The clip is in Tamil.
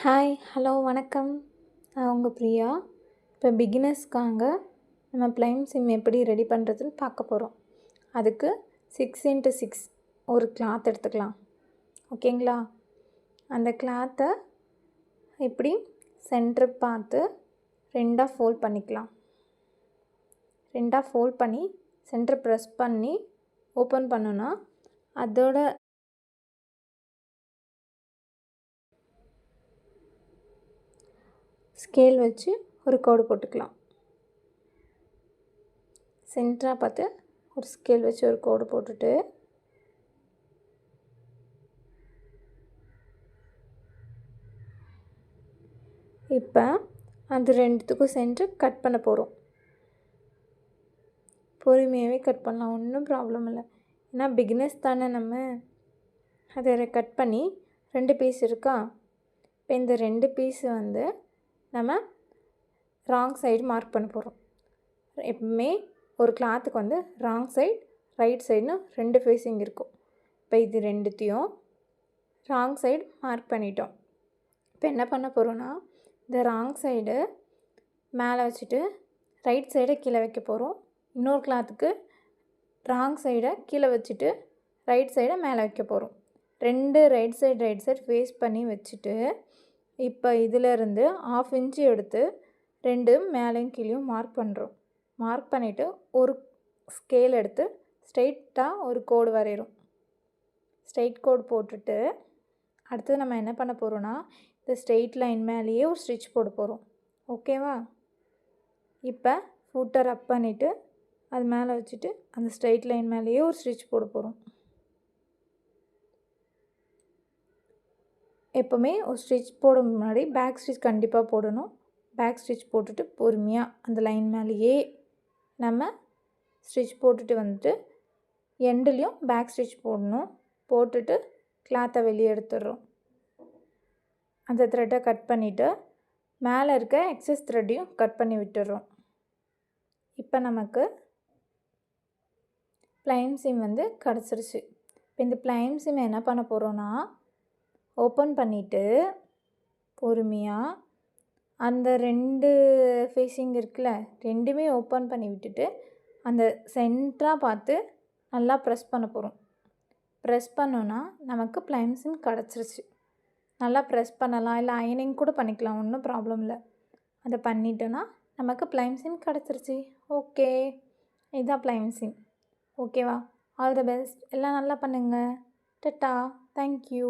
ஹாய் ஹலோ வணக்கம். நான் உங்கள் பிரியா. இப்போ பிகினர்ஸ்க்காக நம்ம ப்ளைம் சிம் எப்படி ரெடி பண்ணுறதுன்னு பார்க்க போகிறோம். அதுக்கு 6x6 ஒரு கிளாத் எடுத்துக்கலாம். ஓகேங்களா? அந்த கிளாத்தை இப்படி சென்டர் பார்த்து ரெண்டாக ஃபோல்ட் பண்ணிக்கலாம். ரெண்டாக ஃபோல்ட் பண்ணி சென்டர் ப்ரெஸ் பண்ணி ஓப்பன் பண்ணோன்னா அதோட ஸ்கேல் வச்சு ஒரு கோடு போட்டுக்கலாம். சென்டராக பார்த்து ஒரு ஸ்கேல் வச்சு ஒரு கோடு போட்டுட்டு இப்போ அது ரெண்டுத்துக்கும் சென்டர் கட் பண்ண போகிறோம். பொறுமையாகவே கட் பண்ணலாம், ஒன்றும் ப்ராப்ளம் இல்லை. ஏன்னா பிகினர்ஸ் தானே நம்ம. அதை கட் பண்ணி 2 பீஸ் இருக்கா. இப்போ இந்த 2 பீஸு நம்ம ராங் சைடு மார்க் பண்ண போகிறோம். எப்பவுமே ஒரு கிளாத்துக்கு ராங் சைடு ரைட் சைடுன்னு 2 ஃபேஸிங் இருக்கும். இப்போ இது ரெண்டுத்தையும் ராங் சைடு மார்க் பண்ணிட்டோம். இப்போ என்ன பண்ண போகிறோன்னா இந்த ராங் சைடு மேலே வச்சுட்டு ரைட் சைடை கீழே வைக்க போகிறோம். இன்னொரு கிளாத்துக்கு ராங் சைடை கீழே வச்சுட்டு ரைட் சைடை மேலே வைக்க போகிறோம். 2 ரைட் சைடு ஃபேஸ் பண்ணி வச்சுட்டு இப்போ இதிலேருந்து 1/2 இன்ச்சு எடுத்து 2 மேலேயும் கீழேயும் மார்க் பண்ணுறோம். மார்க் பண்ணிவிட்டு ஒரு ஸ்கேல் எடுத்து ஸ்ட்ரெயிட்டாக ஒரு கோடு வரைகிறோம். ஸ்ட்ரெயிட் கோடு போட்டுட்டு அடுத்தது நம்ம என்ன பண்ண போகிறோன்னா இந்த ஸ்ட்ரெயிட் லைன் மேலேயே ஒரு ஸ்டிச் போட போகிறோம். ஓகேவா? இப்போ ஃபூட்டர் அப் பண்ணிவிட்டு அது மேலே வச்சுட்டு அந்த ஸ்ட்ரெயிட் லைன் மேலேயே ஒரு ஸ்டிச் போட போகிறோம். எப்போவுமே ஒரு ஸ்டிச் போட முன்னாடி பேக் ஸ்டிச் கண்டிப்பாக போடணும். பேக் ஸ்டிச் போட்டுட்டு பொறுமையாக அந்த லைன் மேலேயே நம்ம ஸ்டிச் போட்டுட்டு எண்டுலேயும் பேக் ஸ்டிச் போடணும். போட்டுட்டு கிளாத்தை வெளியே எடுத்துடுறோம். அந்த த்ரெட்டை கட் பண்ணிவிட்டு மேலே இருக்க எக்ஸஸ் த்ரெட்டையும் கட் பண்ணி விட்டுடுறோம். இப்போ நமக்கு ப்ளைம் சிம் கிடச்சிருச்சு. இப்போ இந்த ப்ளைம் சிம் என்ன பண்ண போகிறோன்னா ஓப்பன் பண்ணிவிட்டு பொறுமையாக அந்த 2 ஃபேஸிங் இருக்குல்ல, 2மே ஓப்பன் பண்ணி விட்டுட்டு அந்த சென்டராக பார்த்து நல்லா ப்ரெஸ் பண்ண போகிறோம். ப்ரெஸ் பண்ணோன்னா நமக்கு ப்ளைம் சிம் கிடச்சிருச்சு. நல்லா ப்ரெஸ் பண்ணலாம், இல்லை அயனிங் கூட பண்ணிக்கலாம், ஒன்றும் ப்ராப்ளம் இல்லை. அதை பண்ணிட்டோன்னா நமக்கு ப்ளைம் சிம் கிடச்சிருச்சு. ஓகே, இதுதான் ப்ளைம் சிம். ஓகேவா? All the best. எல்லாம் நல்லா பண்ணுங்கள். டட்டா. தேங்க்யூ.